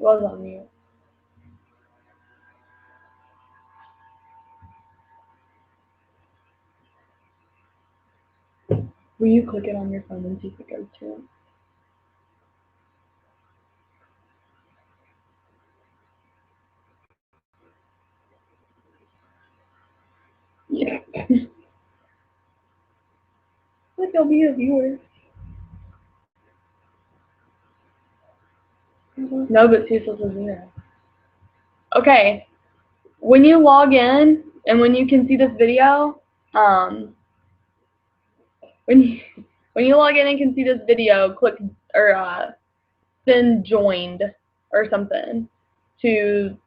was on mute. Will you click it on your phone and see if it goes to it? Yeah. Look, I'll be a viewer. No, but see if it's a 0. Okay. When you log in and when you can see this video, when you log in and can see this video, click or send joined or something to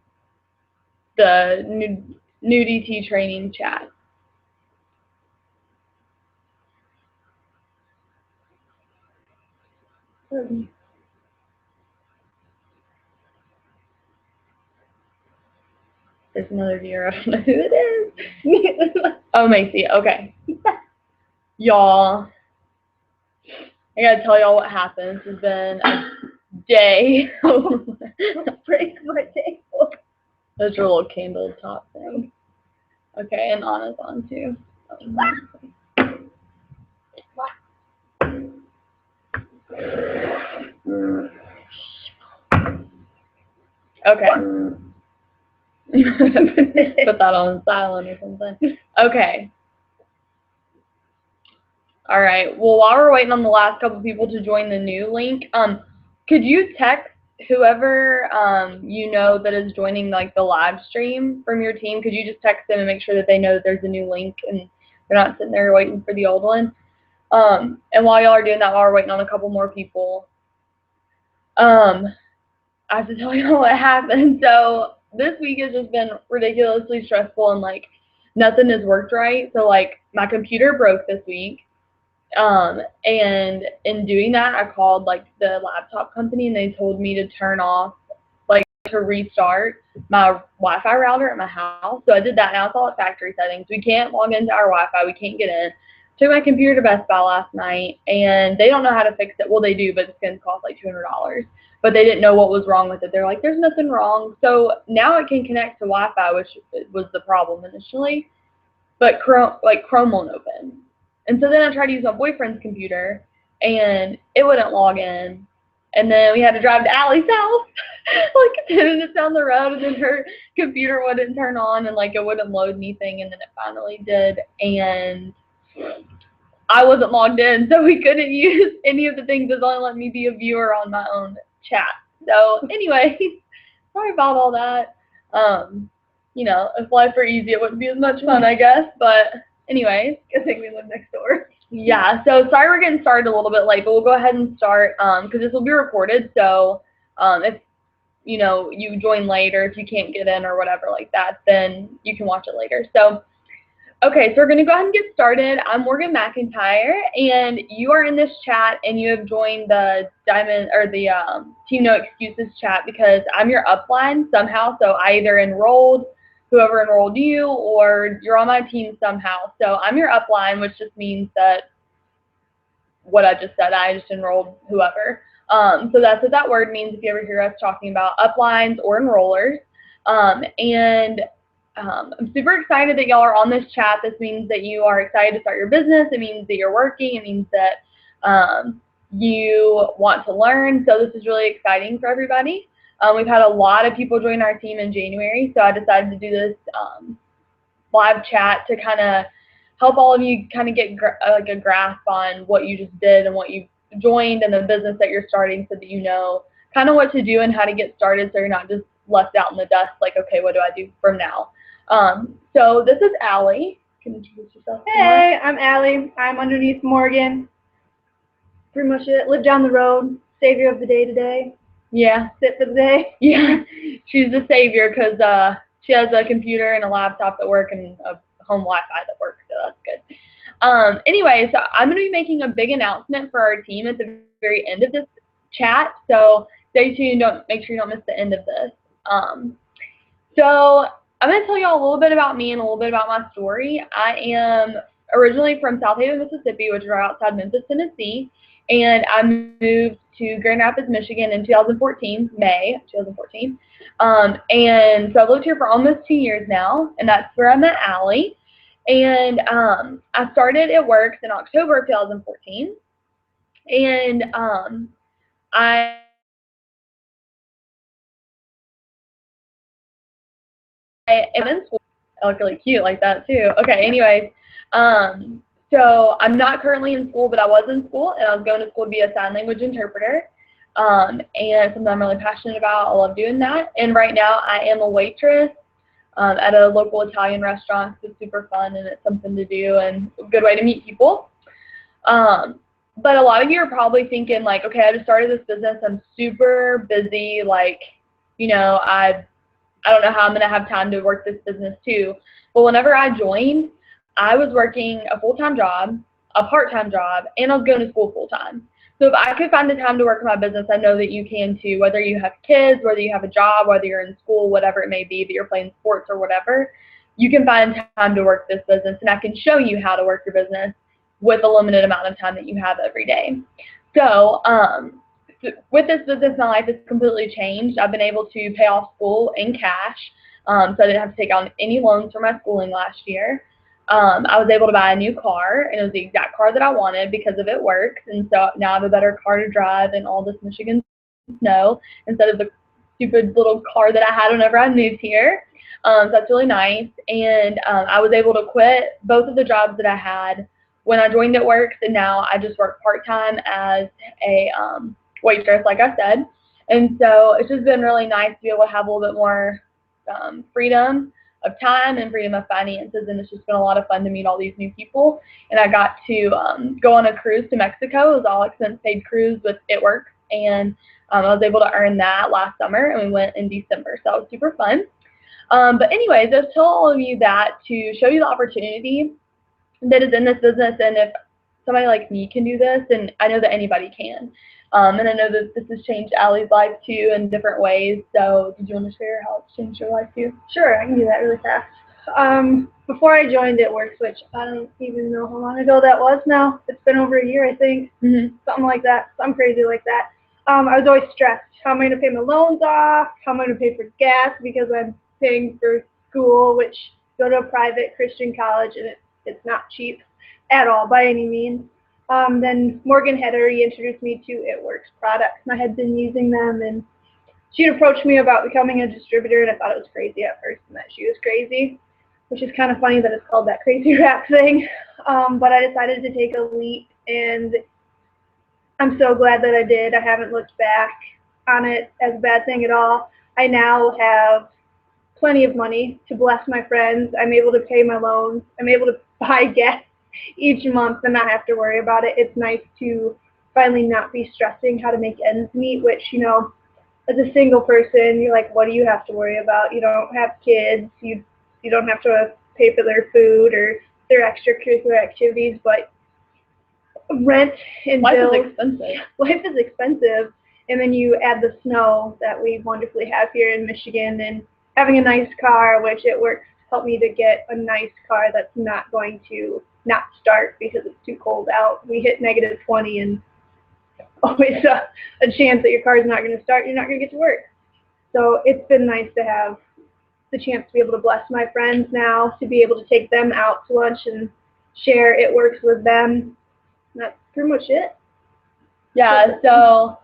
the new DT training chat. There's another viewer. I don't know who it is. Oh, Macy. Okay. Y'all, I gotta tell y'all what happened. This has been a day. Break my table. There's your little candle top thing. Okay, and Anna's on too. Okay. Put that on silent or something. Okay. All right. Well, while we're waiting on the last couple people to join the new link, could you text whoever you know that is joining like the live stream from your team? Could you just text them and make sure that they know that there's a new link and they're not sitting there waiting for the old one? And while y'all are doing that, while we're waiting on a couple more people, I have to tell y'all what happened. So this week has just been ridiculously stressful and like nothing has worked right. So like my computer broke this week. And in doing that, I called like the laptop company and they told me to turn off, like to restart my Wi-Fi router at my house. So I did that. Now it's all at factory settings. We can't log into our Wi-Fi. We can't get in. Took my computer to Best Buy last night and they don't know how to fix it. Well, they do, but it's going to cost like $200. But they didn't know what was wrong with it. They're like, there's nothing wrong. So now it can connect to Wi-Fi, which was the problem initially. But Chrome won't open. And so then I tried to use my boyfriend's computer, and it wouldn't log in. And then we had to drive to Allie's house, like 10 minutes down the road, and then her computer wouldn't turn on, and like it wouldn't load anything, and then it finally did. And I wasn't logged in, so we couldn't use any of the things. It only let me be a viewer on my own chat. So anyway, sorry about all that. You know, if life were easy, it wouldn't be as much fun, I guess. But anyways, good thing we live next door. Yeah, so sorry we're getting started a little bit late, but we'll go ahead and start because this will be recorded. So if you know you join late or if you can't get in or whatever like that, then you can watch it later. So okay, so we're going to go ahead and get started. I'm Morgan McIntyre, and you are in this chat, and you have joined the Diamond or the Team No Excuses chat because I'm your upline somehow. So I either enrolled whoever enrolled you, or you're on my team somehow. So I'm your upline, which just means that what I just said, I just enrolled whoever. So that's what that word means if you ever hear us talking about uplines or enrollers. I'm super excited that y'all are on this chat. This means that you are excited to start your business. It means that you're working. It means that you want to learn. So this is really exciting for everybody. We've had a lot of people join our team in January, so I decided to do this live chat to kind of help all of you kind of get like a grasp on what you just did and what you joined and the business that you're starting, so that you know kind of what to do and how to get started, so you're not just left out in the dust like, okay, what do I do from now? So this is Allie. Can you introduce yourself? Hey, I'm Allie. I'm underneath Morgan. Pretty much it. Live down the road. Savior of the day today. Yeah. Sit for the day. Yeah. She's the savior because she has a computer and a laptop that work and a home Wi-Fi that works, so that's good. Anyway, so I'm going to be making a big announcement for our team at the very end of this chat, so stay tuned. Make sure you don't miss the end of this. So I'm going to tell y'all a little bit about me and a little bit about my story. I am originally from South Haven, Mississippi, which is right outside Memphis, Tennessee, and I moved to Grand Rapids, Michigan in 2014, May 2014. And so I've lived here for almost 2 years now, and that's where I met Allie. And I started at Works in October of 2014, and I am in school. I look really cute like that too. Okay, anyways, so I'm not currently in school, but I was in school, and I was going to school to be a sign language interpreter. And something I'm really passionate about. I love doing that. And right now I am a waitress at a local Italian restaurant. It's super fun, and it's something to do and a good way to meet people. But a lot of you are probably thinking like, okay, I just started this business. I'm super busy. Like, I don't know how I'm going to have time to work this business too. But whenever I joined, I was working a full-time job, a part-time job, and I was going to school full-time. So if I could find the time to work in my business, I know that you can too, whether you have kids, whether you have a job, whether you're in school, whatever it may be, that you're playing sports or whatever, you can find time to work this business, and I can show you how to work your business with a limited amount of time that you have every day. So with this business, my life has completely changed. I've been able to pay off school in cash, so I didn't have to take on any loans for my schooling last year. I was able to buy a new car, and it was the exact car that I wanted because of It Works, and so now I have a better car to drive in all this Michigan snow instead of the stupid little car that I had whenever I moved here. So that's really nice, and I was able to quit both of the jobs that I had when I joined It Works, and now I just work part-time as a waitress, like I said. And so it's just been really nice to be able to have a little bit more freedom of time and freedom of finances, and it's just been a lot of fun to meet all these new people. And I got to go on a cruise to Mexico. It was all expense paid cruise with It Works, and I was able to earn that last summer, and we went in December, so it was super fun. But anyways, I tell all of you that to show you the opportunity that is in this business, and if somebody like me can do this, and I know that anybody can. And I know that this has changed Allie's life too in different ways. So did you want to share how it's changed your life too? Sure, I can do that really fast. Before I joined It Works, which I don't even know how long ago that was now. It's been over a year, I think. Something like that. Something crazy like that. I was always stressed. How am I going to pay my loans off? How am I going to pay for gas because I'm paying for school, which go to a private Christian college, and it's not cheap at all by any means. Then Morgan had already introduced me to It Works products, and I had been using them, and she approached me about becoming a distributor, and I thought it was crazy at first, and that she was crazy, which is kind of funny that it's called that crazy rap thing. But I decided to take a leap, and I'm so glad that I did. I haven't looked back on it as a bad thing at all. I now have plenty of money to bless my friends. I'm able to pay my loans. I'm able to buy gas each month and not have to worry about it. It's nice to finally not be stressing how to make ends meet, which, as a single person, you're like, what do you have to worry about? You don't have kids. You don't have to pay for their food or their extracurricular activities, but rent and bills. Life is expensive. Life is expensive, and then you add the snow that we wonderfully have here in Michigan, and having a nice car, which It Works helped me to get a nice car that's not going to not start because it's too cold out. We hit negative 20, and always a chance that your car is not going to start. You're not going to get to work. So it's been nice to have the chance to be able to bless my friends now, to be able to take them out to lunch and share It Works with them. And that's pretty much it. Yeah, so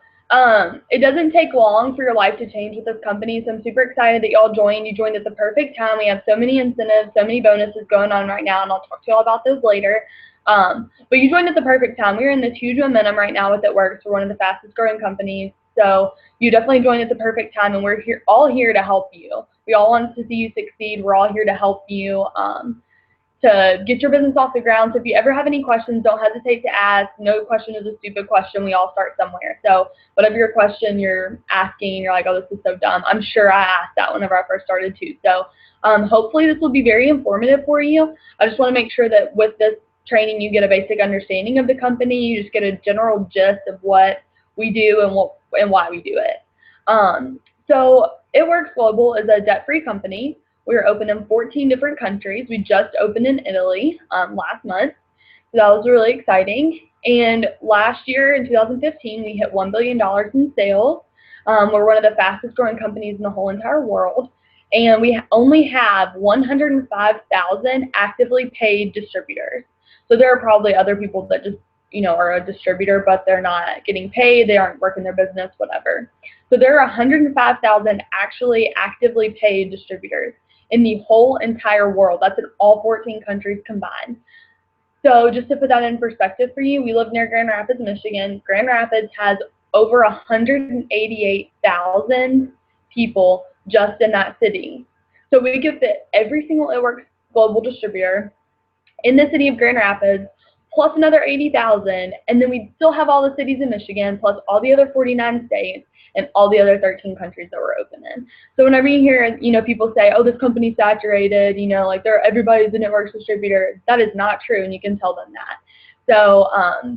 it doesn't take long for your life to change with this company, so I'm super excited that y'all joined. You joined at the perfect time. We have so many incentives, so many bonuses going on right now, and I'll talk to y'all about those later. But you joined at the perfect time. We're in this huge momentum right now with It Works. We're one of the fastest growing companies, so you definitely joined at the perfect time, and we're all here to help you. We all want to see you succeed. We're all here to help you to get your business off the ground. So if you ever have any questions, don't hesitate to ask. No question is a stupid question. We all start somewhere. So whatever your question you're asking, you're like, oh, this is so dumb. I'm sure I asked that whenever I first started too. So hopefully this will be very informative for you. I just want to make sure that with this training you get a basic understanding of the company. You just get a general gist of what we do and why we do it. So It Works Global is a debt-free company. We are open in 14 different countries. We just opened in Italy last month, so that was really exciting. And last year, in 2015, we hit $1 billion in sales. We're one of the fastest growing companies in the whole entire world. And we only have 105,000 actively paid distributors. So there are probably other people that just, are a distributor, but they're not getting paid, they aren't working their business, whatever. So there are 105,000 actually actively paid distributors in the whole entire world. That's in all 14 countries combined. So just to put that in perspective for you, we live near Grand Rapids, Michigan. Grand Rapids has over 188,000 people just in that city. So we could fit every single It Works global distributor in the city of Grand Rapids, plus another 80,000, and then we still have all the cities in Michigan, plus all the other 49 states, and all the other 13 countries that we're open in. So whenever you hear, people say, oh, this company's saturated, like everybody's an It Works distributor, that is not true, and you can tell them that. So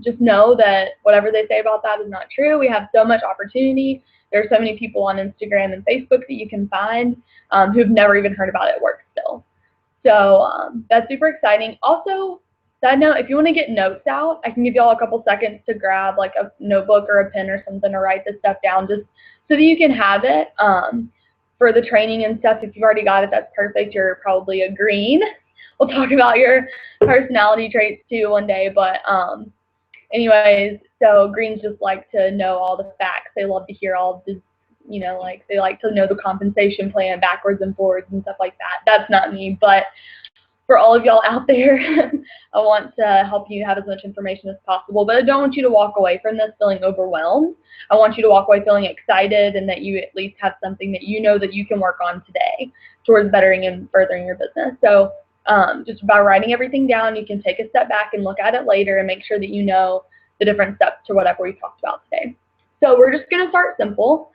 just know that whatever they say about that is not true. We have so much opportunity. There are so many people on Instagram and Facebook that you can find who've never even heard about It Works still. So that's super exciting. Also, side note, if you want to get notes out, I can give y'all a couple seconds to grab like a notebook or a pen or something to write this stuff down, just so that you can have it for the training and stuff. If you've already got it, that's perfect. You're probably a green. We'll talk about your personality traits too one day. But anyways, so greens just like to know all the facts. They love to hear all the, they like to know the compensation plan backwards and forwards and stuff like that. That's not me, but for all of y'all out there, I want to help you have as much information as possible, but I don't want you to walk away from this feeling overwhelmed. I want you to walk away feeling excited and that you at least have something that you know that you can work on today towards bettering and furthering your business. So just by writing everything down, you can take a step back and look at it later and make sure that you know the different steps to whatever we talked about today. So we're just going to start simple.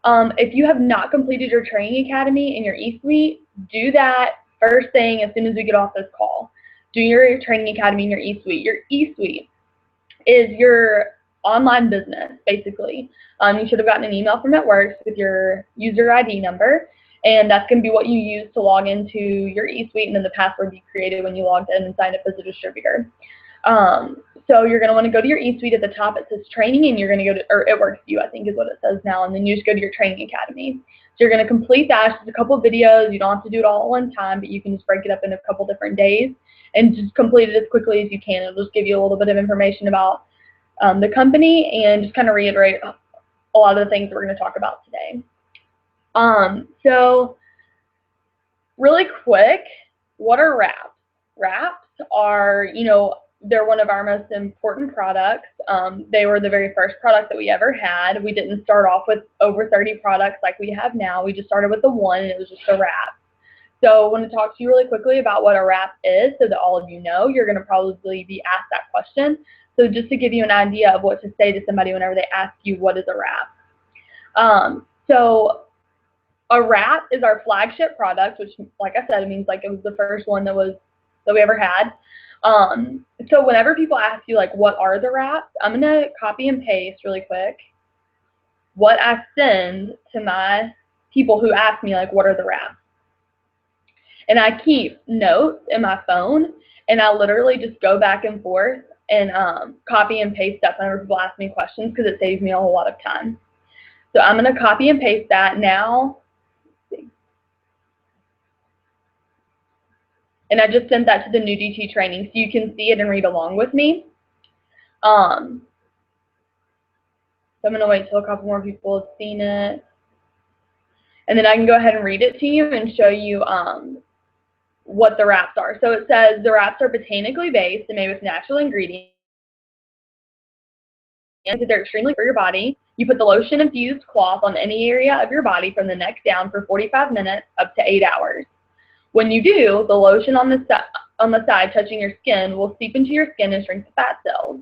If you have not completed your training academy in your eSuite, do that first thing as soon as we get off this call. Do your training academy in your eSuite. Your eSuite is your online business, basically. You should have gotten an email from It Works with your user ID number, and that's going to be what you use to log into your eSuite and then the password you created when you logged in and signed up as a distributor. So you're going to want to go to your eSuite. At the top it says training, and you're going to go to, or It Works View, I think is what it says now, and then you just go to your training academy. So you're going to complete that. It's just a couple of videos. You don't have to do it all at one time, but you can just break it up in a couple different days and just complete it as quickly as you can. It'll just give you a little bit of information about the company and just kind of reiterate a lot of the things we're going to talk about today. So really quick, what are wraps? Wraps are, they're one of our most important products. They were the very first product that we ever had. We didn't start off with over 30 products like we have now. We just started with the one, and it was just a wrap. So I want to talk to you really quickly about what a wrap is so that all of you know. You're going to probably be asked that question. So just to give you an idea of what to say to somebody whenever they ask you what is a wrap. So a wrap is our flagship product, which, like I said, it means like it was the first one that we ever had. So whenever people ask you like what are the wraps, I'm gonna copy and paste really quick what I send to my people who ask me like what are the wraps. And I keep notes in my phone, and I literally just go back and forth and copy and paste stuff whenever people ask me questions, because it saves me a whole lot of time. So I'm gonna copy and paste that now. And I just sent that to the new DT training, so you can see it and read along with me. So I'm going to wait till a couple more people have seen it. And then I can go ahead and read it to you and show you what the wraps are. So it says the wraps are botanically based and made with natural ingredients. And they're extremely good for your body. You put the lotion infused cloth on any area of your body from the neck down for 45 minutes up to 8 hours. When you do, the lotion on the side touching your skin will seep into your skin and shrink the fat cells.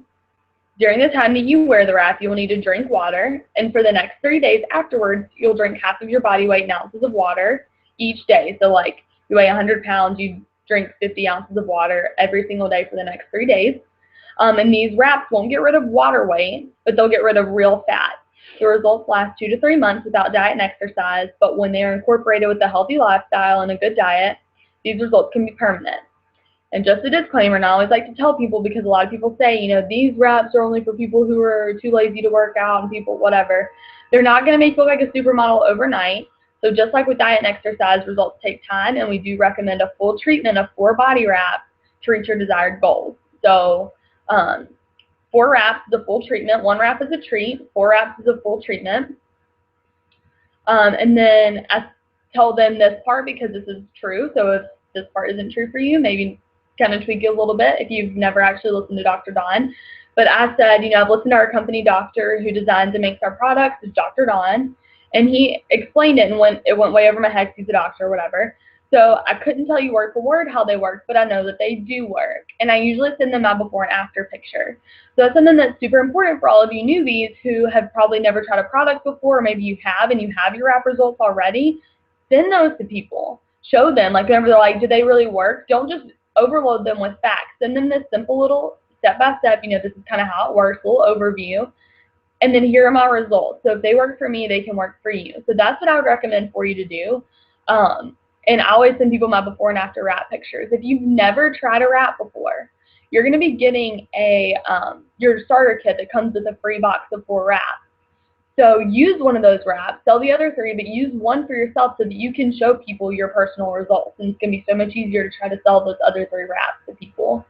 During the time that you wear the wrap, you will need to drink water, and for the next 3 days afterwards, you'll drink half of your body weight in ounces of water each day. So like you weigh 100 pounds, you drink 50 ounces of water every single day for the next 3 days. And these wraps won't get rid of water weight, but they'll get rid of real fat. The results last 2 to 3 months without diet and exercise, but when they are incorporated with a healthy lifestyle and a good diet, these results can be permanent. And just a disclaimer, and I always like to tell people, because a lot of people say, you know, these reps are only for people who are too lazy to work out and people whatever. They're not going to make you look like a supermodel overnight. So just like with diet and exercise, results take time, and we do recommend a full treatment of 4 body wraps to reach your desired goals. So 4 wraps is a full treatment, 1 wrap is a treat, 4 wraps is a full treatment. And then I tell them this part because this is true. So if this part isn't true for you, maybe kind of tweak it a little bit if you've never actually listened to Dr. Don. But I said, you know, I've listened to our company doctor who designs and makes our products, is Dr. Don, and he explained it, and it went way over my head. He's a doctor or whatever. So I couldn't tell you word for word how they work, but I know that they do work. And I usually send them my before and after picture. So that's something that's super important for all of you newbies who have probably never tried a product before, or maybe you have and you have your wrap results already. Send those to people. Show them, like whenever they're like, do they really work? Don't just overload them with facts. Send them this simple little step-by-step, you know, this is kind of how it works, a little overview. And then here are my results. So if they work for me, they can work for you. So that's what I would recommend for you to do. And I always send people my before and after wrap pictures. If you've never tried a wrap before, you're going to be getting your starter kit that comes with a free box of 4 wraps. So use one of those wraps, sell the other 3, but use one for yourself so that you can show people your personal results. And it's going to be so much easier to try to sell those other 3 wraps to people.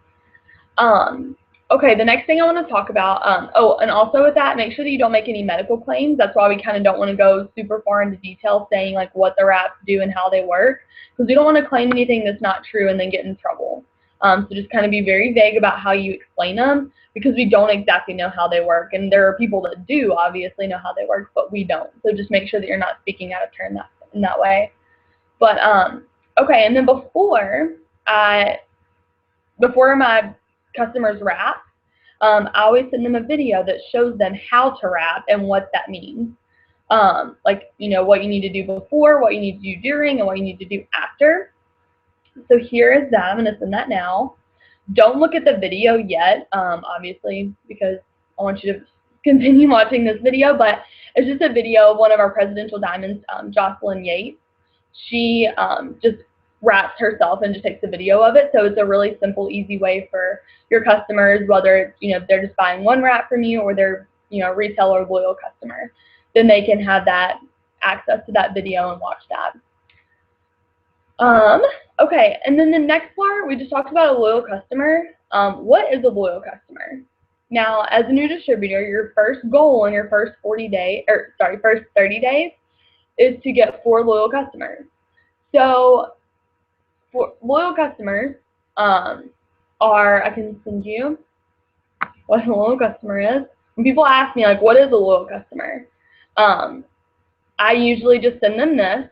Okay, the next thing I want to talk about, oh, and also with that, make sure that you don't make any medical claims. That's why we kind of don't want to go super far into detail saying like what the wraps do and how they work, because we don't want to claim anything that's not true and then get in trouble. So just kind of be very vague about how you explain them, because we don't exactly know how they work, and there are people that do obviously know how they work, but we don't. So just make sure that you're not speaking out of turn in that way. But okay, and then before my customers wrap, I always send them a video that shows them how to wrap and what that means. Like, you know, what you need to do before, what you need to do during, and what you need to do after. So here is that. I'm going to send that now. Don't look at the video yet, obviously, because I want you to continue watching this video, but it's just a video of one of our presidential diamonds, Jocelyn Yates. She just wraps herself and just takes a video of it. So it's a really simple, easy way for your customers, whether it's, you know, they're just buying one wrap from you or they're, you know, a retailer or loyal customer, then they can have that access to that video and watch that. Okay, and then the next part, we just talked about a loyal customer. What is a loyal customer? Now, as a new distributor, your first goal in your first 30 days is to get 4 loyal customers. So for loyal customers I can send you what a loyal customer is. When people ask me, like, what is a loyal customer? I usually just send them this,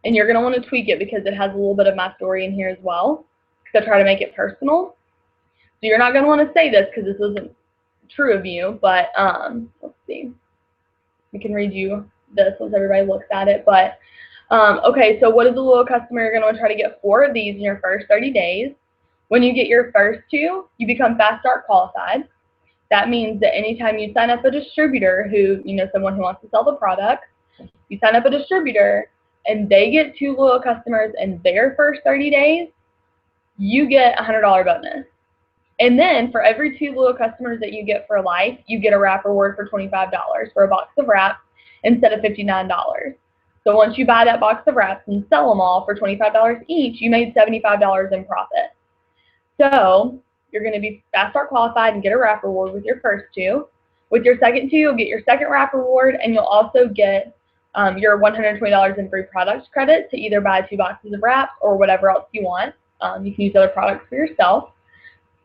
and you're going to want to tweak it because it has a little bit of my story in here as well, because I try to make it personal. So you're not going to want to say this because this isn't true of you, but let's see. We can read you this once everybody looks at it. But okay, so what is a loyal customer? You're going to want to try to get 4 of these in your first 30 days. When you get your first 2, you become Fast Start qualified. That means that anytime you sign up a distributor who, you know, someone who wants to sell the product, you sign up a distributor and they get 2 loyal customers in their first 30 days, you get a $100 bonus. And then for every 2 loyal customers that you get for life, you get a wrap reward for $25 for a box of wraps instead of $59. So once you buy that box of wraps and sell them all for $25 each, you made $75 in profit. So you're going to be Fast Start qualified and get a wrap reward with your first 2. With your second 2, you'll get your second wrap reward, and you'll also get your $120 in free products credit to either buy 2 boxes of wraps or whatever else you want. You can use other products for yourself.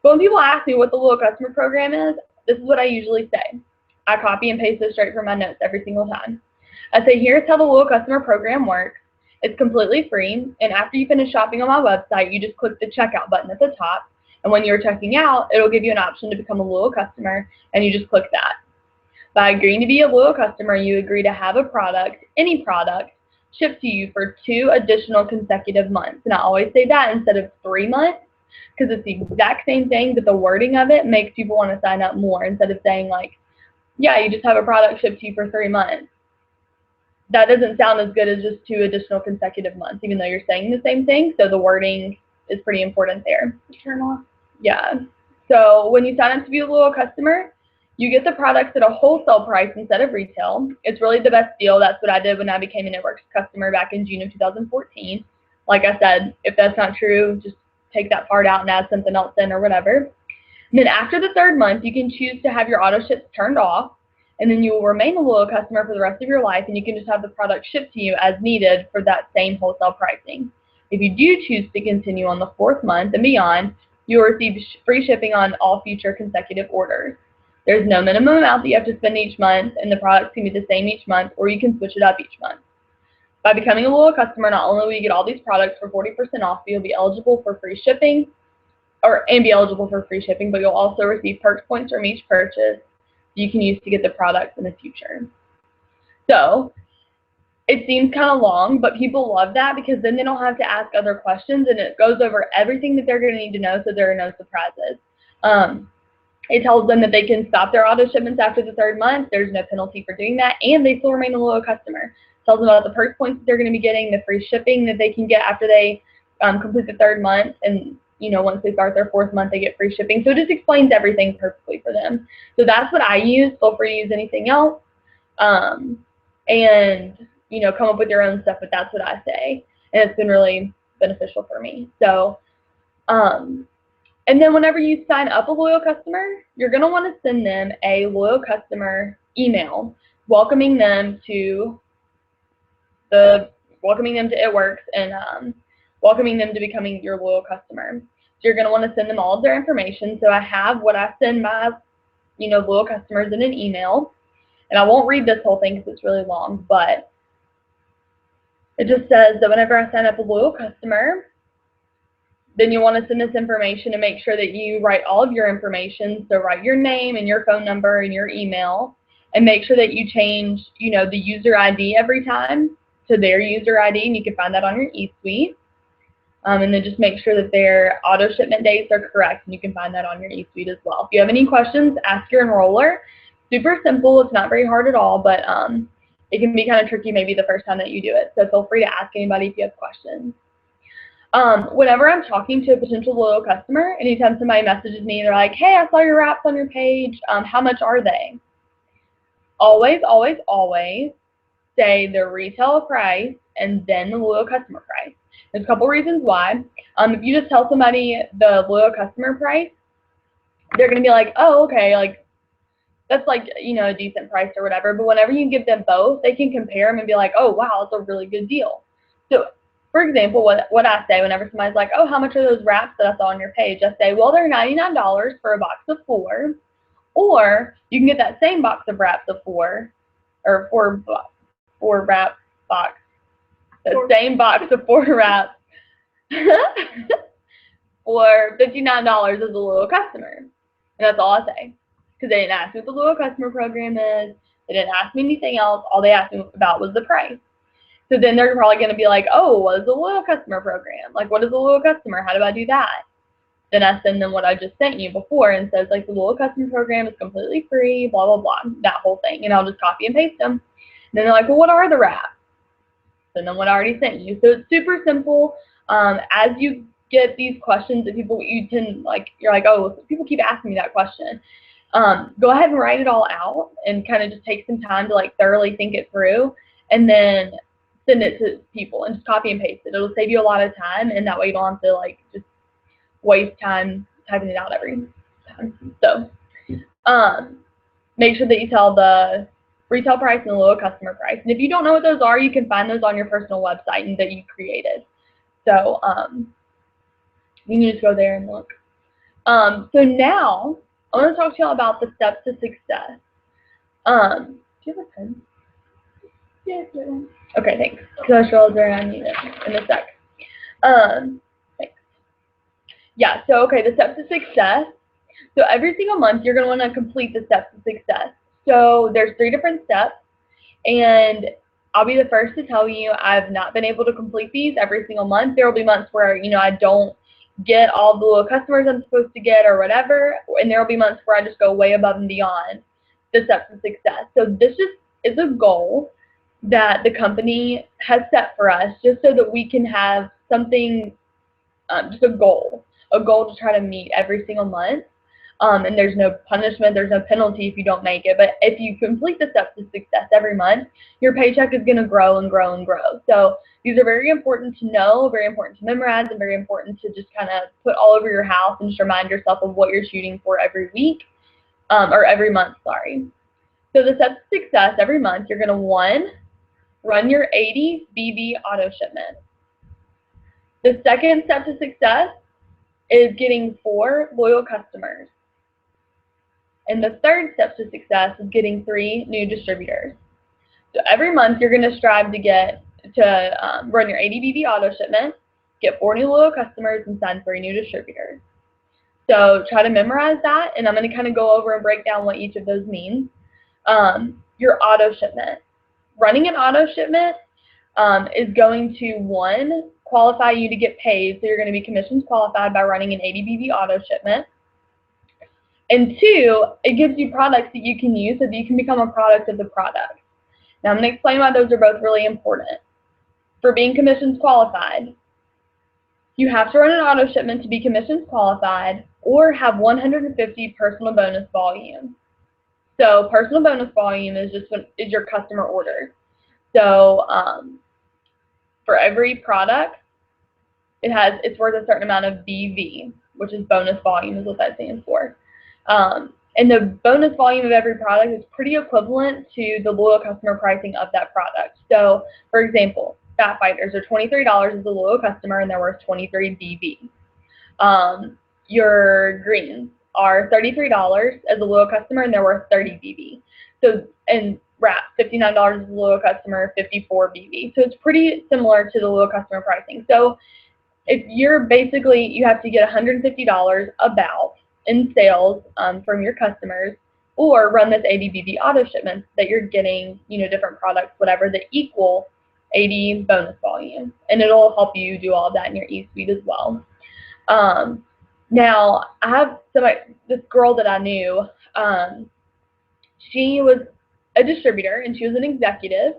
But when people ask me what the loyal customer program is, this is what I usually say. I copy and paste this straight from my notes every single time. I say, here's how the loyal customer program works. It's completely free, and after you finish shopping on my website, you just click the checkout button at the top, and when you're checking out, it'll give you an option to become a loyal customer, and you just click that. By agreeing to be a loyal customer, you agree to have a product, any product, shipped to you for 2 additional consecutive months. And I always say that instead of 3 months, because it's the exact same thing, but the wording of it makes people want to sign up more instead of saying, like, yeah, you just have a product shipped to you for 3 months. That doesn't sound as good as just 2 additional consecutive months, even though you're saying the same thing. So the wording is pretty important there. Turn off. Yeah. So when you sign up to be a loyal customer, you get the products at a wholesale price instead of retail. It's really the best deal. That's what I did when I became a Knitworks customer back in June of 2014. Like I said, if that's not true, just take that part out and add something else in or whatever. And then after the 3rd month, you can choose to have your auto ships turned off, and then you will remain a loyal customer for the rest of your life, and you can just have the product shipped to you as needed for that same wholesale pricing. If you do choose to continue on the 4th month and beyond, you will receive free shipping on all future consecutive orders. There's no minimum amount that you have to spend each month, and the products can be the same each month, or you can switch it up each month. By becoming a loyal customer, not only will you get all these products for 40% off, but you'll be eligible for free shipping, but you'll also receive perks points from each purchase you can use to get the products in the future. So it seems kind of long, but people love that because then they don't have to ask other questions, and it goes over everything that they're going to need to know, so there are no surprises. It tells them that they can stop their auto shipments after the 3rd month. There's no penalty for doing that, and they still remain a loyal customer. It tells them about the perk points that they're going to be getting, the free shipping that they can get after they complete the 3rd month, and once they start their 4th month, they get free shipping. So it just explains everything perfectly for them. So that's what I use. Feel free to use anything else, and come up with your own stuff. But that's what I say, and it's been really beneficial for me. So, and then whenever you sign up a loyal customer, you're going to want to send them a loyal customer email welcoming them to It Works and welcoming them to becoming your loyal customer. So you're going to want to send them all of their information. So I have what I send my loyal customers in an email, and I won't read this whole thing because it's really long, but it just says that whenever I sign up a loyal customer, then you want to send this information and make sure that you write all of your information. So write your name and your phone number and your email, and make sure that you change, the user ID every time to their user ID, and you can find that on your eSuite. And then just make sure that their auto shipment dates are correct, and you can find that on your eSuite as well. If you have any questions, ask your enroller. Super simple. It's not very hard at all, but it can be kind of tricky maybe the first time that you do it. So feel free to ask anybody if you have questions. Whenever I'm talking to a potential loyal customer, anytime somebody messages me, they're like, hey, I saw your wraps on your page. How much are they? Always, always, always say the retail price and then the loyal customer price. There's a couple reasons why. If you just tell somebody the loyal customer price, they're going to be like, oh, okay, like that's like, a decent price or whatever. But whenever you give them both, they can compare them and be like, oh, wow, that's a really good deal. So, for example, what I say whenever somebody's like, oh, how much are those wraps that I saw on your page? I say, well, they're $99 for a box of 4. Or you can get that same box of wraps of 4, or 4 wrap box. The same box of 4 wraps for $59 as a loyal customer. And that's all I say. Because they didn't ask me what the loyal customer program is. They didn't ask me anything else. All they asked me about was the price. So then they're probably going to be like, oh, what is the loyal customer program? Like, what is a loyal customer? How do I do that? Then I send them what I just sent you before and says, like, the loyal customer program is completely free, blah, blah, blah, that whole thing. And I'll just copy and paste them. And then they're like, well, what are the wraps? Send them what I already sent you. So it's super simple. As you get these questions that you're like, oh, people keep asking me that question. Go ahead and write it all out and kind of just take some time to like thoroughly think it through, and then send it to people and just copy and paste it. It'll save you a lot of time, and that way you don't have to like just waste time typing it out every time. So make sure that you tell the retail price and the loyal customer price. And if you don't know what those are, you can find those on your personal website and that you created. So you can just go there and look. So now I want to talk to y'all about the steps to success. Do you have a pen? Yeah, okay, thanks. Because I realized I need it in a sec. Thanks. Yeah, so okay, the steps to success. So every single month you're going to want to complete the steps to success. So there's 3 different steps, and I'll be the first to tell you I've not been able to complete these every single month. There will be months where, I don't get all the little customers I'm supposed to get or whatever, and there will be months where I just go way above and beyond the steps to success. So this just is a goal that the company has set for us just so that we can have something just a goal to try to meet every single month. And there's no punishment, there's no penalty if you don't make it. But if you complete the steps to success every month, your paycheck is going to grow and grow and grow. So these are very important to know, very important to memorize, and very important to just kind of put all over your house and just remind yourself of what you're shooting for every week, or every month, sorry. So the steps to success every month, you're going to, 1, run your 80 BV auto shipment. The second step to success is getting 4 loyal customers. And the third step to success is getting 3 new distributors. So every month you're going to strive to run your 80 BV auto shipment, get 4 new loyal customers, and sign 3 new distributors. So try to memorize that, and I'm going to kind of go over and break down what each of those means. Your auto shipment. Running an auto shipment is going to, 1, qualify you to get paid. So you're going to be commissions qualified by running an 80 BV auto shipment. And 2, it gives you products that you can use so that you can become a product of the product. Now I'm going to explain why those are both really important. For being commissions qualified, you have to run an auto shipment to be commissions qualified or have 150 personal bonus volume. So personal bonus volume is your customer order. So for every product, it's worth a certain amount of BV, which is bonus volume is what that stands for. And the bonus volume of every product is pretty equivalent to the loyal customer pricing of that product. So, for example, Fat Fighters are $23 as a loyal customer, and they're worth 23 BV. Your greens are $33 as a loyal customer, and they're worth 30 BV. So, and wraps, $59 as a loyal customer, 54 BV. So it's pretty similar to the loyal customer pricing. So if you have to get $150 about in sales from your customers, or run this 80 BV auto shipments that you're getting, different products, whatever, that equal 80 bonus volume. And it'll help you do all of that in your eSuite as well. Now, I have this girl that I knew, she was a distributor and she was an executive,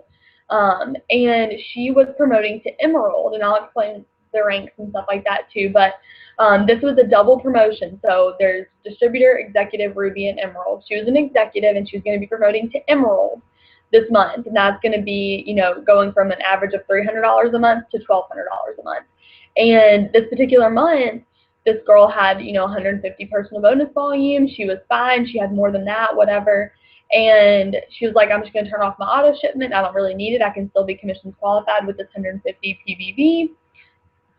and she was promoting to Emerald, and I'll explain the ranks and stuff like that too, but this was a double promotion. So there's distributor, executive, Ruby, and Emerald. She was an executive and she was going to be promoting to Emerald this month, and that's going to be, going from an average of $300 a month to $1,200 a month. And this particular month, this girl had, 150 personal bonus volume. She was fine. She had more than that, whatever. And she was like, I'm just going to turn off my auto shipment. I don't really need it. I can still be commissions qualified with this 150 PBV.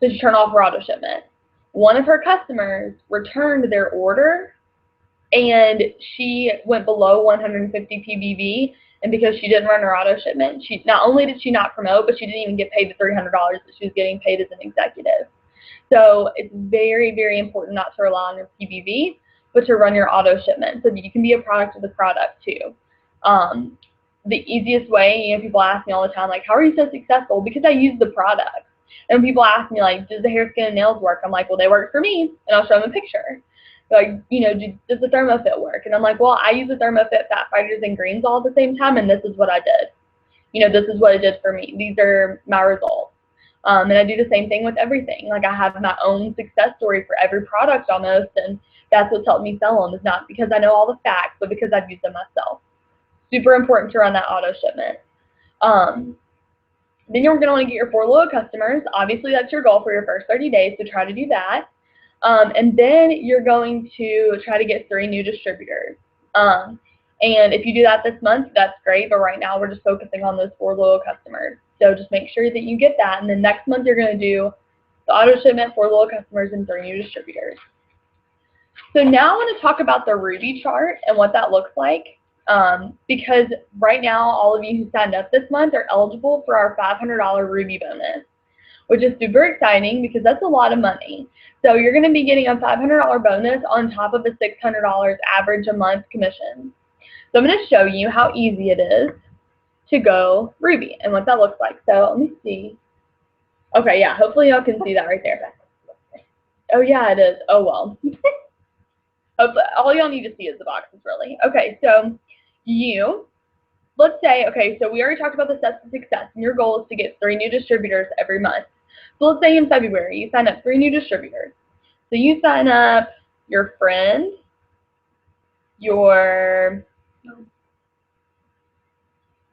So she turned off her auto shipment. One of her customers returned their order, and she went below 150 PBV. And because she didn't run her auto shipment, not only did she not promote, but she didn't even get paid the $300 that she was getting paid as an executive. So it's very, very important not to rely on your PBV, but to run your auto shipment so that you can be a product of the product too. The easiest way, people ask me all the time, like, how are you so successful? Because I use the product. And when people ask me, like, does the hair, skin, and nails work? I'm like, well, they work for me. And I'll show them a picture. Like, does the ThermoFit work? And I'm like, well, I use the ThermoFit Fat Fighters and Greens all at the same time, and this is what I did. This is what it did for me. These are my results. And I do the same thing with everything. Like, I have my own success story for every product almost, and that's what's helped me sell them. It's not because I know all the facts, but because I've used them myself. Super important to run that auto shipment. Then you're going to want to get your 4 loyal customers. Obviously, that's your goal for your first 30 days, so try to do that. And then you're going to try to get 3 new distributors. And if you do that this month, that's great, but right now we're just focusing on those 4 loyal customers. So just make sure that you get that, and then next month you're going to do the auto shipment, 4 loyal customers, and 3 new distributors. So now I want to talk about the Ruby chart and what that looks like. Because right now all of you who signed up this month are eligible for our $500 Ruby bonus, which is super exciting because that's a lot of money. So you're going to be getting a $500 bonus on top of a $600 average a month commission. So I'm going to show you how easy it is to go Ruby and what that looks like. So let me see. Okay, yeah, hopefully y'all can see that right there. Oh yeah, it is. Oh well. All y'all need to see is the boxes, really. Okay, so let's say, okay, so we already talked about the steps to success, and your goal is to get 3 new distributors every month. So let's say in February, you sign up 3 new distributors. So you sign up your friend, your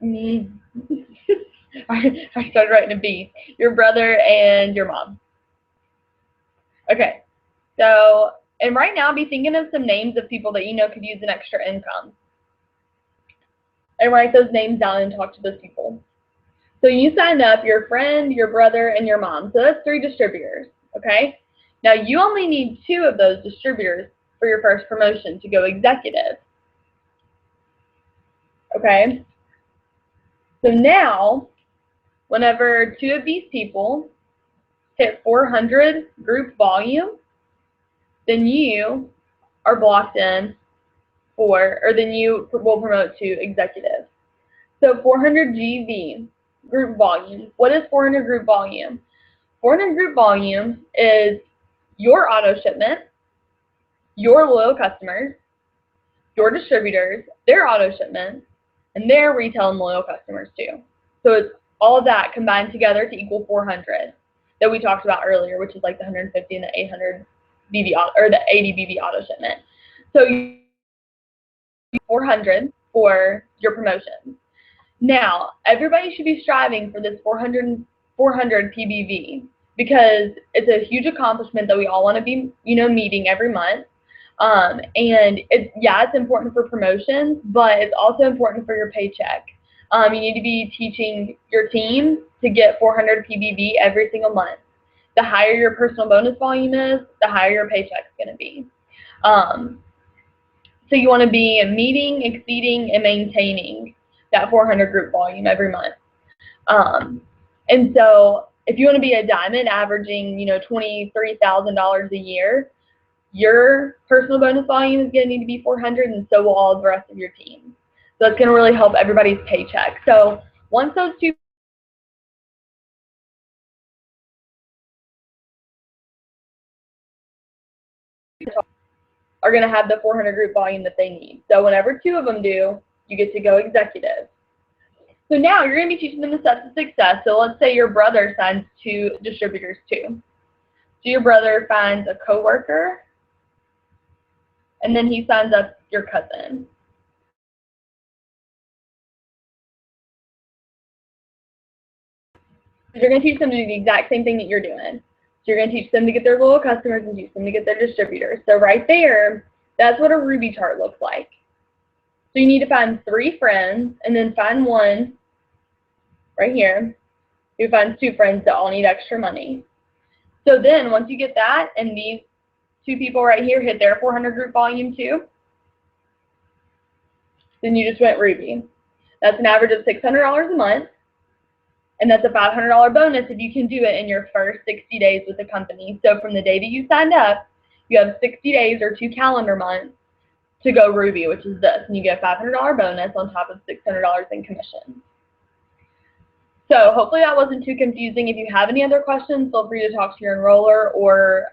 me. I started writing a B. Your brother and your mom. Okay. So, and right now, be thinking of some names of people that you know could use an extra income. And write those names down and talk to those people. So you signed up your friend, your brother, and your mom. So that's 3 distributors, okay? Now you only need 2 of those distributors for your first promotion to go executive, okay? So now, whenever 2 of these people hit 400 group volume, then you are blocked in for, or then you will promote to executive. So 400 GV, group volume. What is 400 group volume? 400 group volume is your auto shipment, your loyal customers, your distributors, their auto shipments, and their retail and loyal customers too. So it's all of that combined together to equal 400 that we talked about earlier, which is like the 150 and the 800 BB or the 80 BB auto shipment. So you 400 for your promotions. Now, everybody should be striving for this 400 PBV because it's a huge accomplishment that we all want to be, meeting every month. And it's important for promotions, but it's also important for your paycheck. You need to be teaching your team to get 400 PBV every single month. The higher your personal bonus volume is, the higher your paycheck's going to be. So you want to be meeting, exceeding, and maintaining that 400 group volume every month. And so if you want to be a diamond averaging, $23,000 a year, your personal bonus volume is going to need to be 400, and so will all of the rest of your team. So it's going to really help everybody's paycheck. So once those 2 are going to have the 400 group volume that they need. So whenever 2 of them do, you get to go executive. So now you're going to be teaching them the steps of success. So let's say your brother signs 2 distributors too. So your brother finds a coworker, and then he signs up your cousin. So you're going to teach them to do the exact same thing that you're doing. So you're going to teach them to get their loyal customers and teach them to get their distributors. So right there, that's what a Ruby chart looks like. So you need to find 3 friends and then find one right here who finds 2 friends that all need extra money. So then once you get that and these 2 people right here hit their 400 group volume too, then you just went Ruby. That's an average of $600 a month, and that's a $500 bonus if you can do it in your first 60 days with the company. So from the day that you signed up, you have 60 days or 2 calendar months to go Ruby, which is this, and you get a $500 bonus on top of $600 in commission. So hopefully that wasn't too confusing. If you have any other questions, feel free to talk to your enroller or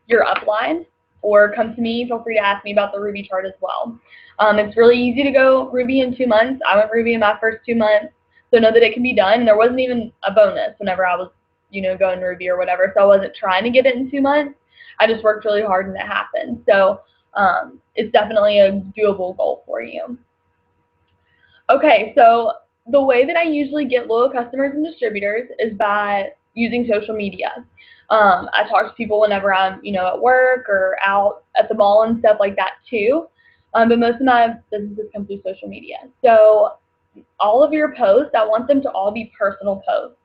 your upline, or come to me. Feel free to ask me about the Ruby chart as well. It's really easy to go Ruby in 2 months. I went Ruby in my first 2 months, so know that it can be done. There wasn't even a bonus whenever I was, going Ruby or whatever, so I wasn't trying to get it in 2 months. I just worked really hard and it happened. So it's definitely a doable goal for you. Okay, so the way that I usually get loyal customers and distributors is by using social media. I talk to people whenever I'm, at work or out at the mall and stuff like that too. But most of my businesses come through social media. So all of your posts, I want them to all be personal posts.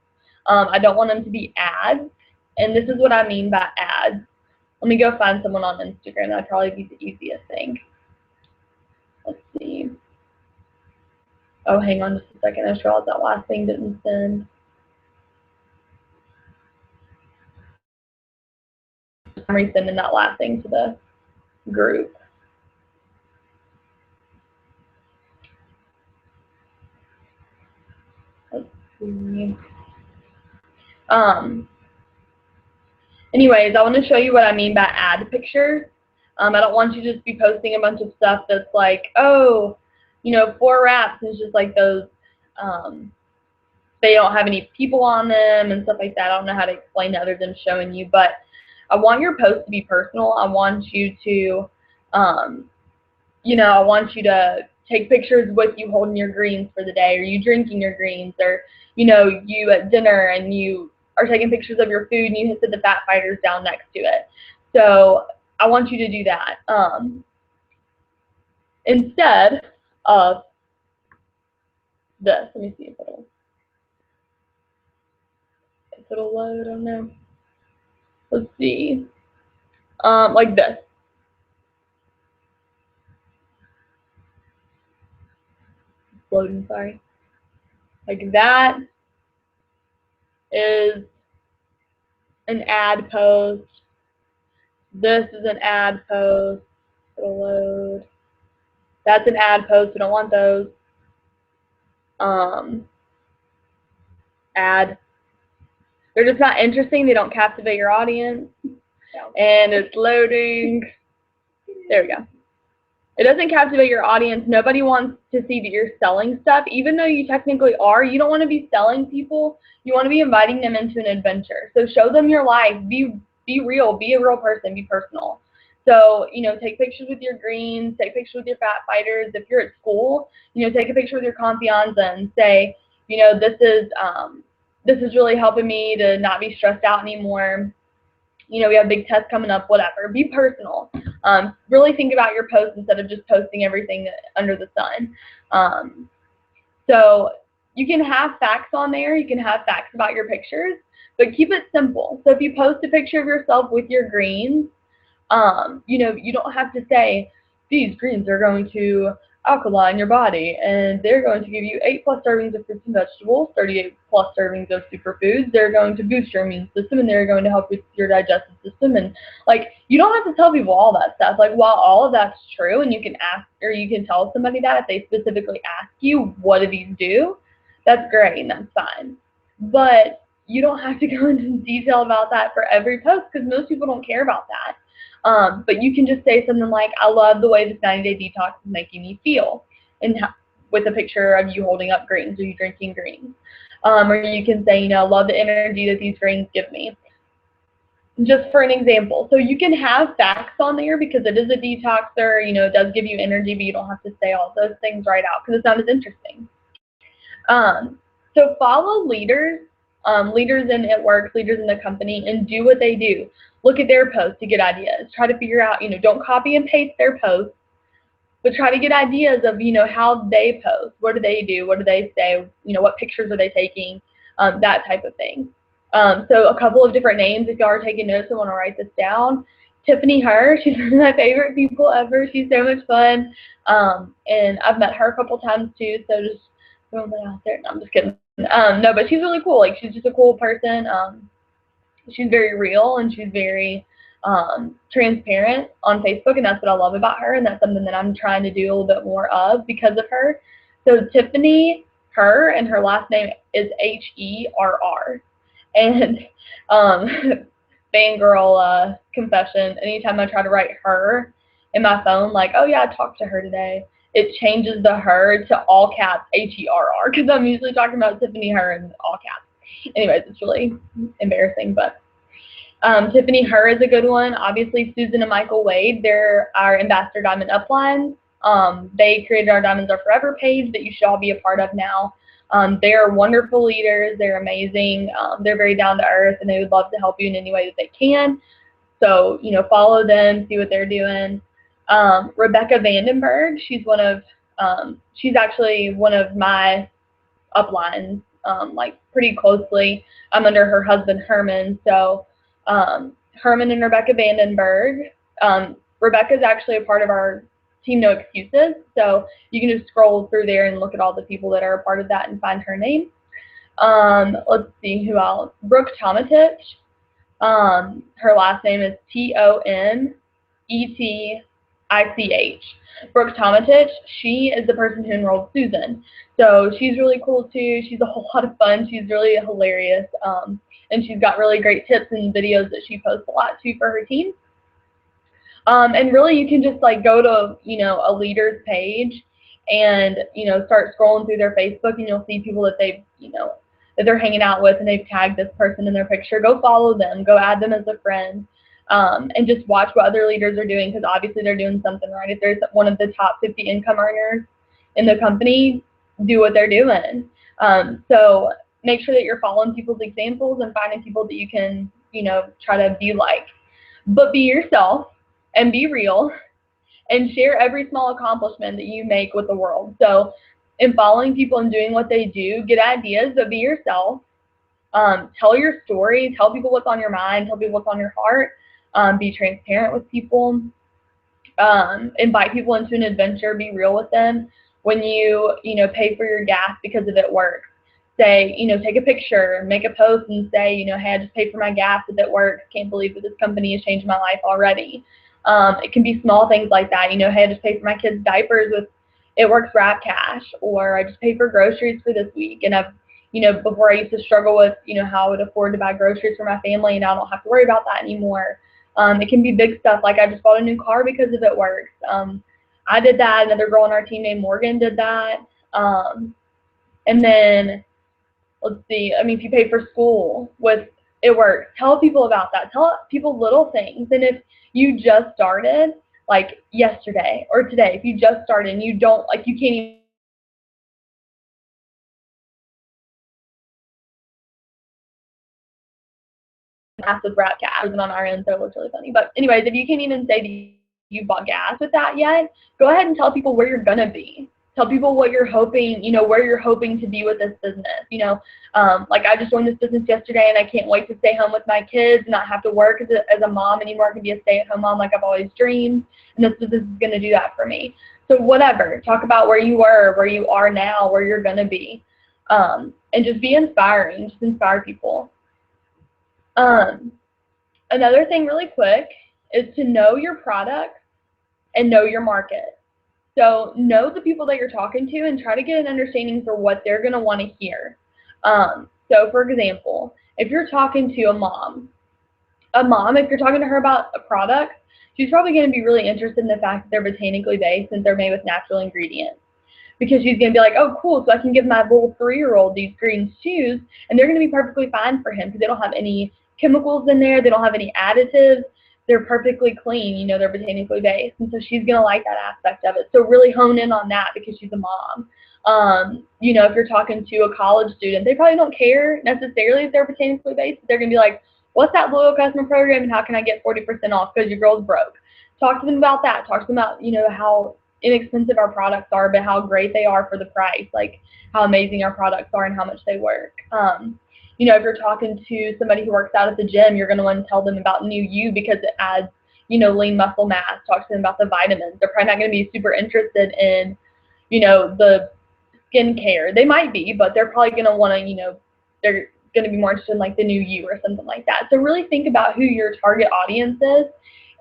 I don't want them to be ads. And this is what I mean by ads. Let me go find someone on Instagram. That'd probably be the easiest thing. Let's see. Oh, hang on just a second. I just realized that last thing didn't send. I'm resending that last thing to the group. Let's see. Anyways, I want to show you what I mean by ad pictures. I don't want you to just be posting a bunch of stuff that's like, oh, 4 wraps is just like those they don't have any people on them and stuff like that. I don't know how to explain it other than showing you, but I want your post to be personal. I want you to, I want you to take pictures with you holding your greens for the day, or you drinking your greens, or, you at dinner and you are taking pictures of your food and you hit the Fat Fighters down next to it. So I want you to do that. Instead of this, let me see if it'll load. I don't know. Let's see. Like this. Loading, sorry. Like that is an ad post. This is an ad post. It'll load. That's an ad post. We don't want those. Ad. They're just not interesting. They don't captivate your audience. And it's loading. There we go. It doesn't captivate your audience. Nobody wants to see that you're selling stuff. Even though you technically are, you don't want to be selling people. You want to be inviting them into an adventure. So show them your life. Be real. Be a real person. Be personal. So, take pictures with your greens. Take pictures with your Fat Fighters. If you're at school, take a picture with your Confianza and say, this is really helping me to not be stressed out anymore. We have a big test coming up, whatever. Be personal. Really think about your posts instead of just posting everything under the sun. So you can have facts on there. You can have facts about your pictures, but keep it simple. So if you post a picture of yourself with your greens, you don't have to say, these greens are going to alkaline your body, and they're going to give you 8+ servings of fruits and vegetables, 38+ servings of superfoods. They're going to boost your immune system, and they're going to help with your digestive system. And you don't have to tell people all that stuff. While all of that's true, and you can ask, or you can tell somebody that if they specifically ask you, what do these do? That's great, and that's fine. But you don't have to go into detail about that for every post, because most people don't care about that. But you can just say something like, I love the way this 90-day detox is making me feel, and with a picture of you holding up greens or you drinking greens. Or you can say, I love the energy that these greens give me. Just for an example. So you can have facts on there because it is a detoxer, it does give you energy, but you don't have to say all those things right out because it's not as interesting. So follow leaders, leaders in It Works, leaders in the company, and do what they do. Look at their posts to get ideas. Try to figure out, don't copy and paste their posts, but try to get ideas of, how they post. What do they do? What do they say? What pictures are they taking? That type of thing. So a couple of different names, if y'all are taking notes and want to write this down. Tiffany Herr, she's one of my favorite people ever. She's so much fun. And I've met her a couple times too, so just throwing that out there. No, I'm just kidding. No, but she's really cool. She's just a cool person. She's very real, and she's very transparent on Facebook, and that's what I love about her, and that's something that I'm trying to do a little bit more of because of her. So Tiffany Herr, and her last name is Herr. And fangirl confession, anytime I try to write her in my phone, oh yeah, I talked to her today, it changes the her to all caps Herr, because I'm usually talking about Tiffany Herr in all caps. Anyways, it's really embarrassing, but Tiffany Herr is a good one. Obviously, Susan and Michael Wade, they're our Ambassador Diamond Upline. They created our Diamonds Are Forever page that you should all be a part of now. They are wonderful leaders. They're amazing. They're very down to earth, and they would love to help you in any way that they can. So, follow them, see what they're doing. Rebecca Vandenberg, she's actually one of my uplines, pretty closely. I'm under her husband, Herman. So, Herman and Rebecca Vandenberg. Rebecca's actually a part of our Team No Excuses, so you can just scroll through there and look at all the people that are a part of that and find her name. Let's see who else. Brooke Tomatich. Her last name is Tonetich. Brooke Tomatich, she is the person who enrolled Susan. So she's really cool too. She's a whole lot of fun. She's really hilarious. And she's got really great tips and videos that she posts a lot too for her team. And really you can just go to, a leader's page and, start scrolling through their Facebook, and you'll see people that they've, that they're hanging out with and they've tagged this person in their picture, go follow them, go add them as a friend, and just watch what other leaders are doing, because obviously they're doing something right. If there's one of the top 50 income earners in the company, do what they're doing. So make sure that you're following people's examples and finding people that you can, try to be like. But be yourself and be real and share every small accomplishment that you make with the world. So in following people and doing what they do, get ideas, but be yourself. Tell your story, tell people what's on your mind, tell people what's on your heart, be transparent with people, invite people into an adventure, be real with them. When you pay for your gas because of it works, say, take a picture, make a post and say, hey, I just paid for my gas if it works. Can't believe that this company has changed my life already. It can be small things like that. Hey, I just paid for my kids' diapers with It Works Wrap Cash, or I just paid for groceries for this week. And I've, before I used to struggle with, how I would afford to buy groceries for my family, and now I don't have to worry about that anymore. It can be big stuff, like I just bought a new car because of It Works. I did that. Another girl on our team named Morgan did that. And then, let's see, if you pay for school with It Works, tell people about that. Tell people little things. And if you just started, like yesterday or today, if you just started and you can't even with Wrap Cash on our end, so it looks really funny. But anyways, if you can't even say that you bought gas with that yet, go ahead and tell people where you're gonna be. Tell people what you're hoping, where you're hoping to be with this business. Like I just joined this business yesterday, and I can't wait to stay home with my kids, not have to work as a mom anymore. I can be a stay-at-home mom like I've always dreamed, and this business is gonna do that for me. So whatever, talk about where you were, where you are now, where you're gonna be, and just be inspiring. Just inspire people. Another thing really quick is to know your product and know your market. So know the people that you're talking to and try to get an understanding for what they're going to want to hear. So for example, if you're talking to a mom, if you're talking to her about a product, she's probably going to be really interested in the fact that they're botanically based and they're made with natural ingredients. Because she's going to be like, oh, cool, so I can give my little 3-year-old these green shoes, and they're going to be perfectly fine for him because they don't have any chemicals in there. They don't have any additives. They're perfectly clean. They're botanically based. And so she's going to like that aspect of it. So really hone in on that because she's a mom. If you're talking to a college student, they probably don't care necessarily if they're botanically based. They're going to be like, what's that loyal customer program and how can I get 40% off because your girl's broke? Talk to them about that. Talk to them about, how inexpensive our products are, but how great they are for the price, like how amazing our products are and how much they work. If you're talking to somebody who works out at the gym, you're going to want to tell them about New You because it adds, lean muscle mass. Talk to them about the vitamins. They're probably not going to be super interested in, the skincare. They might be, but they're probably going to want to, they're going to be more interested in like the New You or something like that. So really think about who your target audience is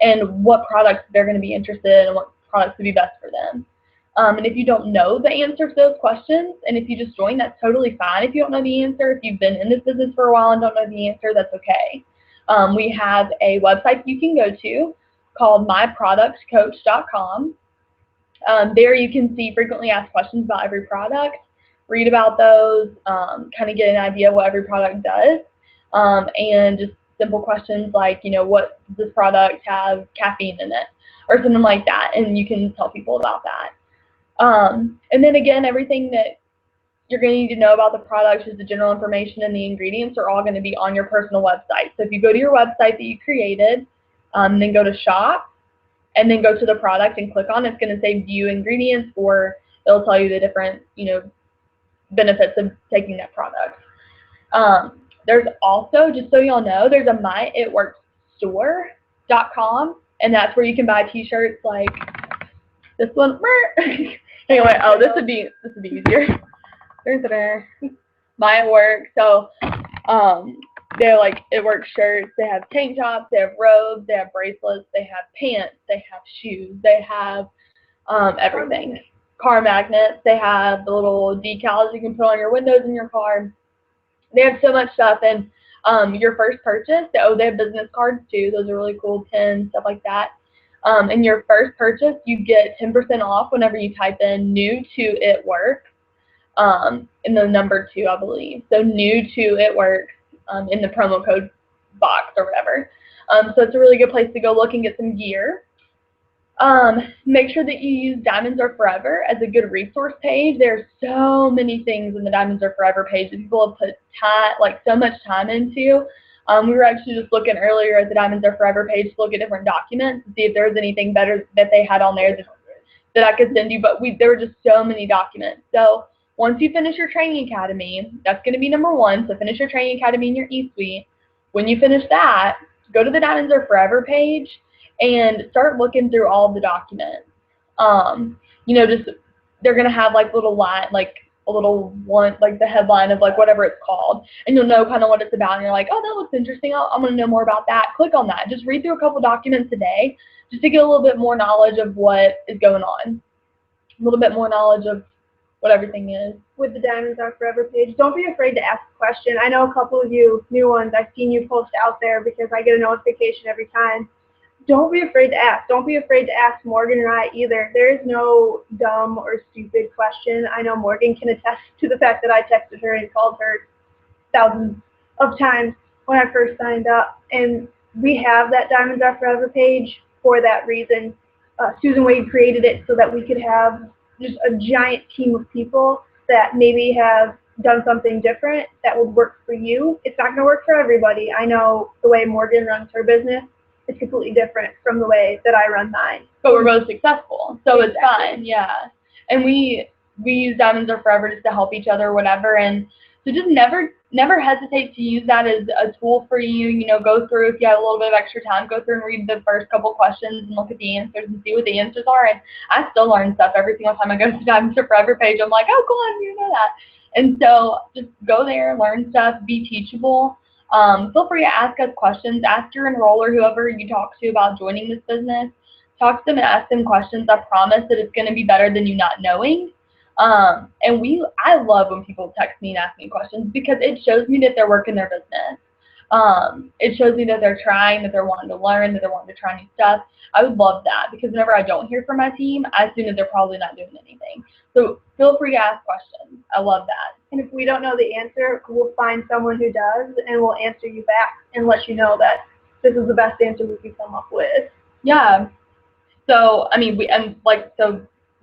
and what products they're going to be interested in and what products to be best for them. And if you don't know the answer to those questions, and if you just join, that's totally fine. If you don't know the answer, if you've been in this business for a while and don't know the answer, that's okay. We have a website you can go to called myproductcoach.com. There you can see frequently asked questions about every product, read about those, kind of get an idea of what every product does, and just simple questions like, what does this product have caffeine in it, or something like that, and you can tell people about that. And then again, everything that you're going to need to know about the product, just the general information and the ingredients, are all going to be on your personal website. So if you go to your website that you created, then go to shop, and then go to the product and click on it, it's going to say view ingredients, or it'll tell you the different, benefits of taking that product. There's also, just so y'all know, there's a myitworksstore.com, and that's where you can buy t-shirts like this one. Anyway, oh, this would be easier. There's there. My It Works. So they're like It Works shirts. They have tank tops, they have robes, they have bracelets, they have pants, they have shoes, they have everything. Car magnets, they have the little decals you can put on your windows in your car. They have so much stuff. And your first purchase, they have business cards too. Those are really cool, pins, stuff like that. And your first purchase, you get 10% off whenever you type in new to It Works. and the number 2, I believe. So new to It Works in the promo code box or whatever. So it's a really good place to go look and get some gear. Make sure that you use Diamonds Are Forever as a good resource page. There's so many things in the Diamonds Are Forever page that people have put so much time into. We were actually just looking earlier at the Diamonds Are Forever page to look at different documents to see if there was anything better that they had on there that I could send you, but there were just so many documents. So once you finish your training academy, that's going to be number 1. So finish your training academy in your eSuite. When you finish that, go to the Diamonds Are Forever page and start looking through all of the documents. Just they're going to have like little line, like a little one, like the headline of like whatever it's called, and you'll know kind of what it's about, and you're like, oh, that looks interesting, I'm going to know more about that. Click on that. Just read through a couple documents a day just to get a little bit more knowledge of what is going on, a little bit more knowledge of what everything is. With the Diamonds Are Forever page, don't be afraid to ask a question. I know a couple of you new ones, I've seen you post out there because I get a notification every time. Don't be afraid to ask. Don't be afraid to ask Morgan or I either. There is no dumb or stupid question. I know Morgan can attest to the fact that I texted her and called her thousands of times when I first signed up. And we have that Diamonds Are Forever page for that reason. Susan Wade created it so that we could have just a giant team of people that maybe have done something different that would work for you. It's not going to work for everybody. I know the way Morgan runs her business is completely different from the way that I run mine. But we're both successful, so exactly. It's fine, yeah. And we use Diamonds Are Forever just to help each other, whatever. And so just never hesitate to use that as a tool for you. Go through, if you have a little bit of extra time, go through and read the first couple questions and look at the answers and see what the answers are. And I still learn stuff every single time I go to the Diamonds Are Forever page. I'm like, oh, cool, I didn't know that. And so just go there, learn stuff, be teachable. Feel free to ask us questions. Ask your enroller, whoever you talk to about joining this business. Talk to them and ask them questions. I promise that it's going to be better than you not knowing. And I love when people text me and ask me questions because it shows me that they're working their business. It shows me that they're trying, that they're wanting to learn, that they're wanting to try new stuff. I would love that because whenever I don't hear from my team, I assume that they're probably not doing anything. So feel free to ask questions. I love that. And if we don't know the answer, we'll find someone who does, and we'll answer you back and let you know that this is the best answer we can come up with. Yeah. So, we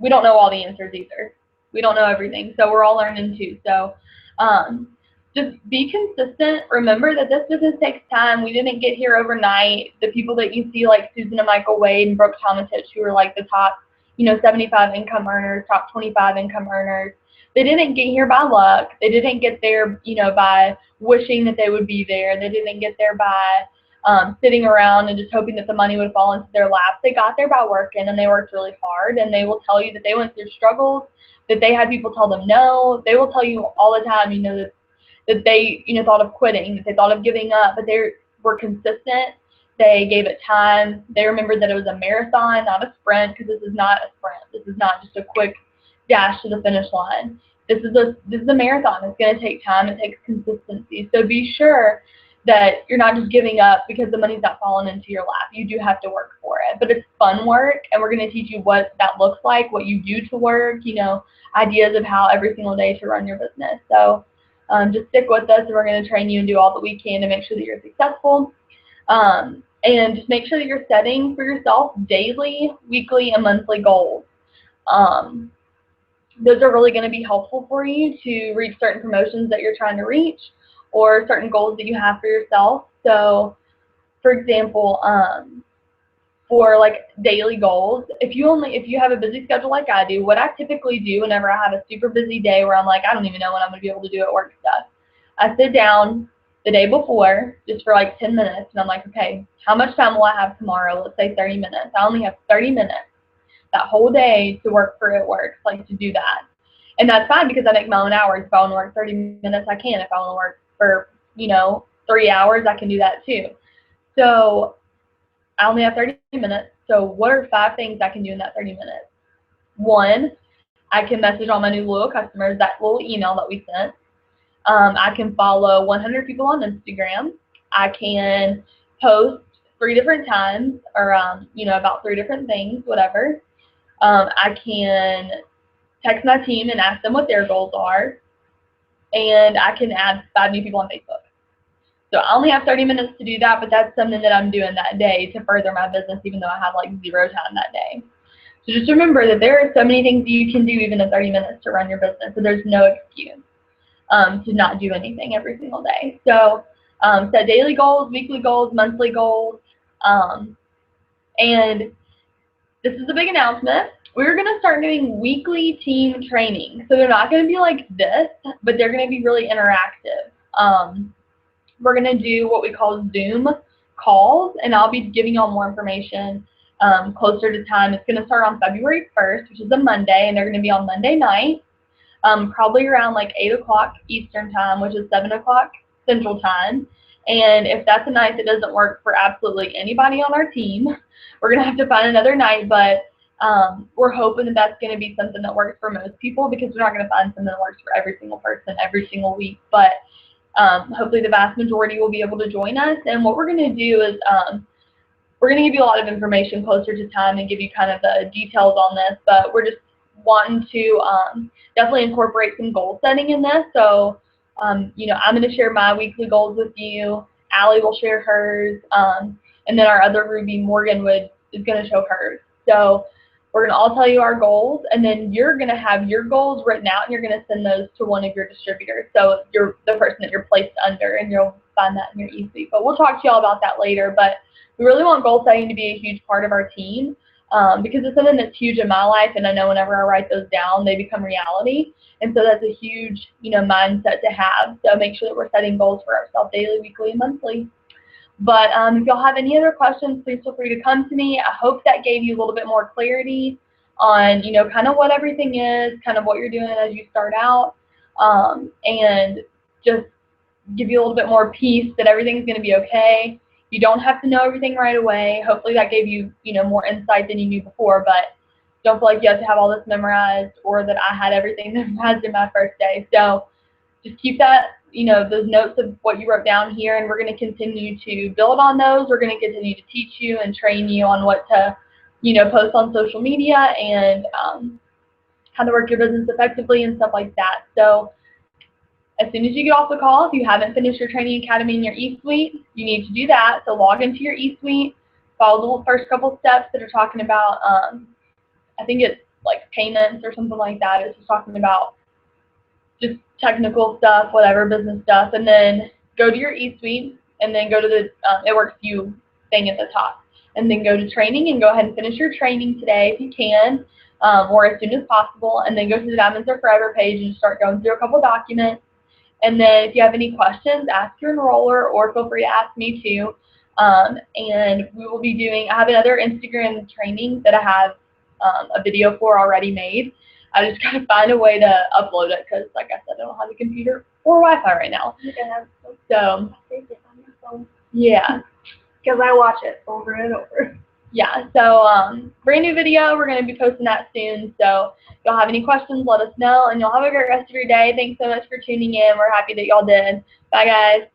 don't know all the answers either. We don't know everything. So we're all learning too. So just be consistent. Remember that this business takes time. We didn't get here overnight. The people that you see like Susan and Michael Wade and Brooke Tomatich, who are like the top 75 income earners, top 25 income earners, they didn't get here by luck. They didn't get there, by wishing that they would be there. They didn't get there by sitting around and just hoping that the money would fall into their lap. They got there by working, and they worked really hard, and they will tell you that they went through struggles, that they had people tell them no. They will tell you all the time, that they, thought of quitting, that they thought of giving up, but they were consistent. They gave it time. They remembered that it was a marathon, not a sprint, because this is not a sprint. This is not just a quick dash to the finish line. This is a marathon. It's going to take time. It takes consistency. So be sure that you're not just giving up because the money's not falling into your lap. You do have to work for it, but it's fun work, and we're going to teach you what that looks like, what you do to work, ideas of how every single day to run your business. So just stick with us, and we're going to train you and do all that we can to make sure that you're successful. And just make sure that you're setting for yourself daily, weekly, and monthly goals. Those are really going to be helpful for you to reach certain promotions that you're trying to reach or certain goals that you have for yourself. So, for example, for like daily goals, if you have a busy schedule like I do, what I typically do whenever I have a super busy day where I'm like, I don't even know when I'm going to be able to do at work stuff, I sit down the day before just for like 10 minutes, and I'm like, okay, how much time will I have tomorrow? Let's say 30 minutes. I only have 30 minutes that whole day to work for It Works, like to do that. And that's fine because I make my own hours. If I want to work 30 minutes, I can. If I want to work for, 3 hours, I can do that too. So I only have 30 minutes. So what are 5 things I can do in that 30 minutes? 1, I can message all my new loyal customers, that little email that we sent. I can follow 100 people on Instagram. I can post 3 different times or, about 3 different things, whatever. I can text my team and ask them what their goals are, and I can add 5 new people on Facebook. So I only have 30 minutes to do that, but that's something that I'm doing that day to further my business, even though I have like 0 time that day. So just remember that there are so many things you can do even in 30 minutes to run your business, so there's no excuse to not do anything every single day. So set daily goals, weekly goals, monthly goals, and this is a big announcement. We're going to start doing weekly team training. So they're not going to be like this, but they're going to be really interactive. We're going to do what we call Zoom calls, and I'll be giving y'all more information closer to time. It's going to start on February 1st, which is a Monday, and they're going to be on Monday night, probably around like 8 o'clock Eastern time, which is 7 o'clock Central time. And if that's a night that doesn't work for absolutely anybody on our team, we're going to have to find another night, but we're hoping that that's going to be something that works for most people, because we're not going to find something that works for every single person every single week. But hopefully the vast majority will be able to join us. And what we're going to do is we're going to give you a lot of information closer to time and give you kind of the details on this, but we're just wanting to definitely incorporate some goal setting in this. So, you know, I'm going to share my weekly goals with you. Allie will share hers, and then our other Ruby, Morgan, is going to show hers. So we're going to all tell you our goals, and then you're going to have your goals written out, and you're going to send those to one of your distributors. So you're the person that you're placed under, and you'll find that in your e-suite. But we'll talk to y'all about that later. But we really want goal setting to be a huge part of our team, because it's something that's huge in my life, and I know whenever I write those down, they become reality. And so that's a huge, you know, mindset to have. So make sure that we're setting goals for ourselves daily, weekly, and monthly. But if y'all have any other questions, please feel free to come to me. I hope that gave you a little bit more clarity on, you know, kind of what everything is, kind of what you're doing as you start out, and just give you a little bit more peace that everything's going to be okay. You don't have to know everything right away. Hopefully that gave you, you know, more insight than you knew before, but don't feel like you have to have all this memorized, or that I had everything memorized in my first day. So just keep that, you know, those notes of what you wrote down here, and we're going to continue to build on those. We're going to continue to teach you and train you on what to, you know, post on social media, and how to work your business effectively and stuff like that. So as soon as you get off the call, if you haven't finished your training academy in your e-suite, you need to do that. So log into your e-suite, follow the first couple steps that are talking about, I think it's like payments or something like that. It's just talking about just technical stuff, whatever, business stuff, and then go to your e-suite, and then go to the It Works For You thing at the top, and then go to training, and go ahead and finish your training today if you can, or as soon as possible, and then go to the Diamonds Are Forever page and start going through a couple documents. And then if you have any questions, ask your enroller, or feel free to ask me too. And we will be doing, I have another Instagram training that I have a video for already made. I just gotta find a way to upload it, because like I said, I don't have a computer or Wi-Fi right now. So yeah, because I watch it over and over. Yeah, so brand new video. We're gonna be posting that soon. So if y'all have any questions, let us know, and y'all have a great rest of your day. Thanks so much for tuning in. We're happy that y'all did. Bye, guys.